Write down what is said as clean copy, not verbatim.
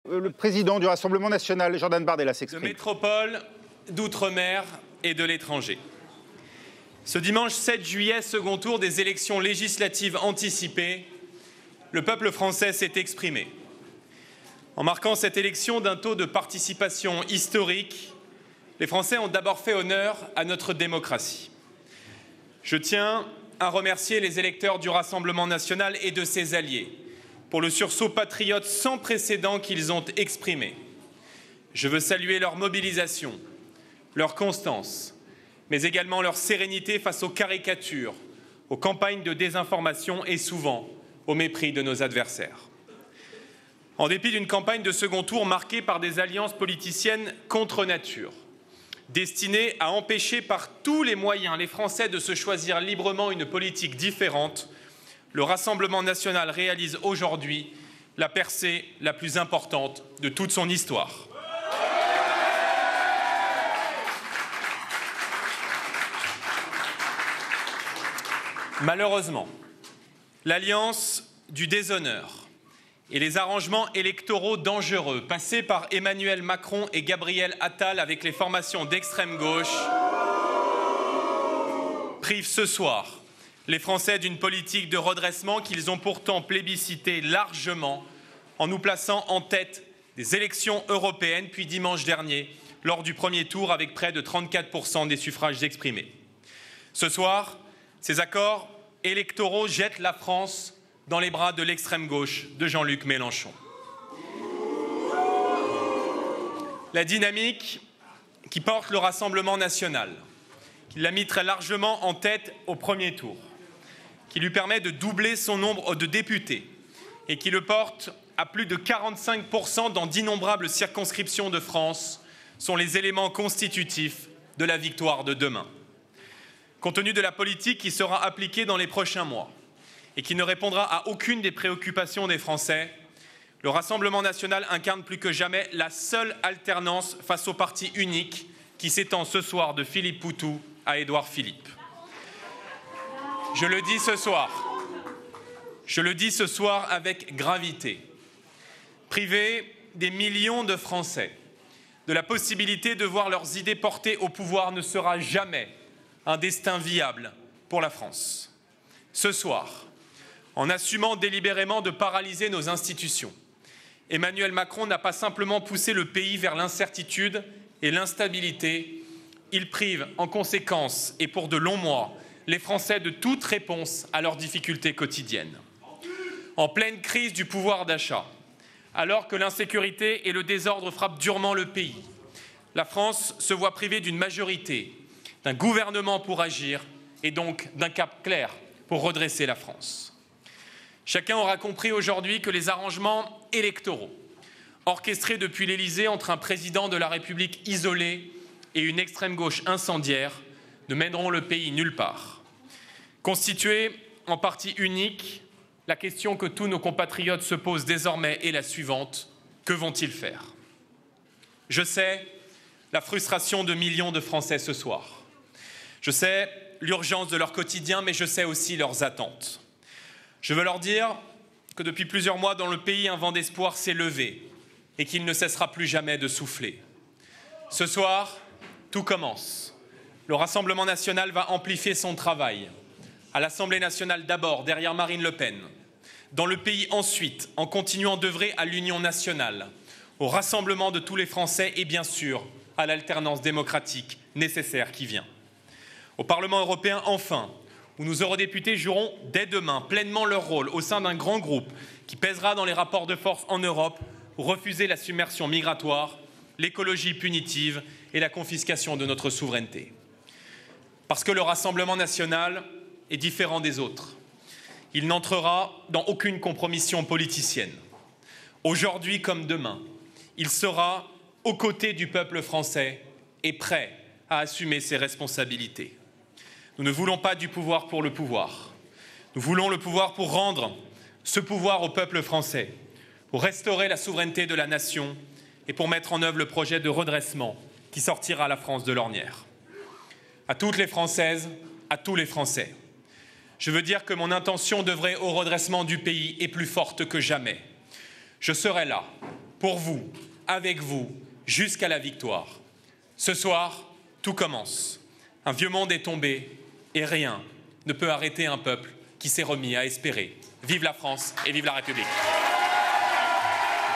Le président du Rassemblement national, Jordan Bardella, De s'exprime. métropole, d'outre-mer et de l'étranger. Ce dimanche 7 juillet, second tour des élections législatives anticipées, le peuple français s'est exprimé. En marquant cette élection d'un taux de participation historique, les Français ont d'abord fait honneur à notre démocratie. Je tiens à remercier les électeurs du Rassemblement national et de ses alliés pour le sursaut patriote sans précédent qu'ils ont exprimé. Je veux saluer leur mobilisation, leur constance, mais également leur sérénité face aux caricatures, aux campagnes de désinformation et souvent au mépris de nos adversaires. En dépit d'une campagne de second tour marquée par des alliances politiciennes contre nature, destinées à empêcher par tous les moyens les Français de se choisir librement une politique différente, le Rassemblement national réalise aujourd'hui la percée la plus importante de toute son histoire. Malheureusement, l'alliance du déshonneur et les arrangements électoraux dangereux passés par Emmanuel Macron et Gabriel Attal avec les formations d'extrême gauche privent ce soir les Français d'une politique de redressement qu'ils ont pourtant plébiscité largement en nous plaçant en tête des élections européennes, puis dimanche dernier, lors du premier tour avec près de 34% des suffrages exprimés. Ce soir, ces accords électoraux jettent la France dans les bras de l'extrême gauche de Jean-Luc Mélenchon. La dynamique qui porte le Rassemblement national, qui l'a mis très largement en tête au premier tour, qui lui permet de doubler son nombre de députés et qui le porte à plus de 45% dans d'innombrables circonscriptions de France, sont les éléments constitutifs de la victoire de demain. Compte tenu de la politique qui sera appliquée dans les prochains mois et qui ne répondra à aucune des préoccupations des Français, le Rassemblement national incarne plus que jamais la seule alternance face au parti unique qui s'étend ce soir de Philippe Poutou à Édouard Philippe. Je le dis ce soir avec gravité. Priver des millions de Français de la possibilité de voir leurs idées portées au pouvoir ne sera jamais un destin viable pour la France. Ce soir, en assumant délibérément de paralyser nos institutions, Emmanuel Macron n'a pas simplement poussé le pays vers l'incertitude et l'instabilité, il prive en conséquence et pour de longs mois les Français de toute réponse à leurs difficultés quotidiennes. En pleine crise du pouvoir d'achat, alors que l'insécurité et le désordre frappent durement le pays, la France se voit privée d'une majorité, d'un gouvernement pour agir et donc d'un cap clair pour redresser la France. Chacun aura compris aujourd'hui que les arrangements électoraux, orchestrés depuis l'Élysée entre un président de la République isolé et une extrême gauche incendiaire, ne mèneront le pays nulle part. Constitué en parti unique, la question que tous nos compatriotes se posent désormais est la suivante: que vont-ils faire? Je sais la frustration de millions de Français ce soir. Je sais l'urgence de leur quotidien, mais je sais aussi leurs attentes. Je veux leur dire que depuis plusieurs mois dans le pays, un vent d'espoir s'est levé et qu'il ne cessera plus jamais de souffler. Ce soir, tout commence. Le Rassemblement national va amplifier son travail. À l'Assemblée nationale d'abord, derrière Marine Le Pen. Dans le pays ensuite, en continuant d'œuvrer à l'union nationale, au rassemblement de tous les Français et bien sûr à l'alternance démocratique nécessaire qui vient. Au Parlement européen enfin, où nos eurodéputés joueront dès demain pleinement leur rôle au sein d'un grand groupe qui pèsera dans les rapports de force en Europe pour refuser la submersion migratoire, l'écologie punitive et la confiscation de notre souveraineté. Parce que le Rassemblement national est différent des autres. Il n'entrera dans aucune compromission politicienne. Aujourd'hui comme demain, il sera aux côtés du peuple français et prêt à assumer ses responsabilités. Nous ne voulons pas du pouvoir pour le pouvoir. Nous voulons le pouvoir pour rendre ce pouvoir au peuple français, pour restaurer la souveraineté de la nation et pour mettre en œuvre le projet de redressement qui sortira la France de l'ornière. À toutes les Françaises, à tous les Français, je veux dire que mon intention d'œuvrer au redressement du pays est plus forte que jamais. Je serai là, pour vous, avec vous, jusqu'à la victoire. Ce soir, tout commence. Un vieux monde est tombé et rien ne peut arrêter un peuple qui s'est remis à espérer. Vive la France et vive la République!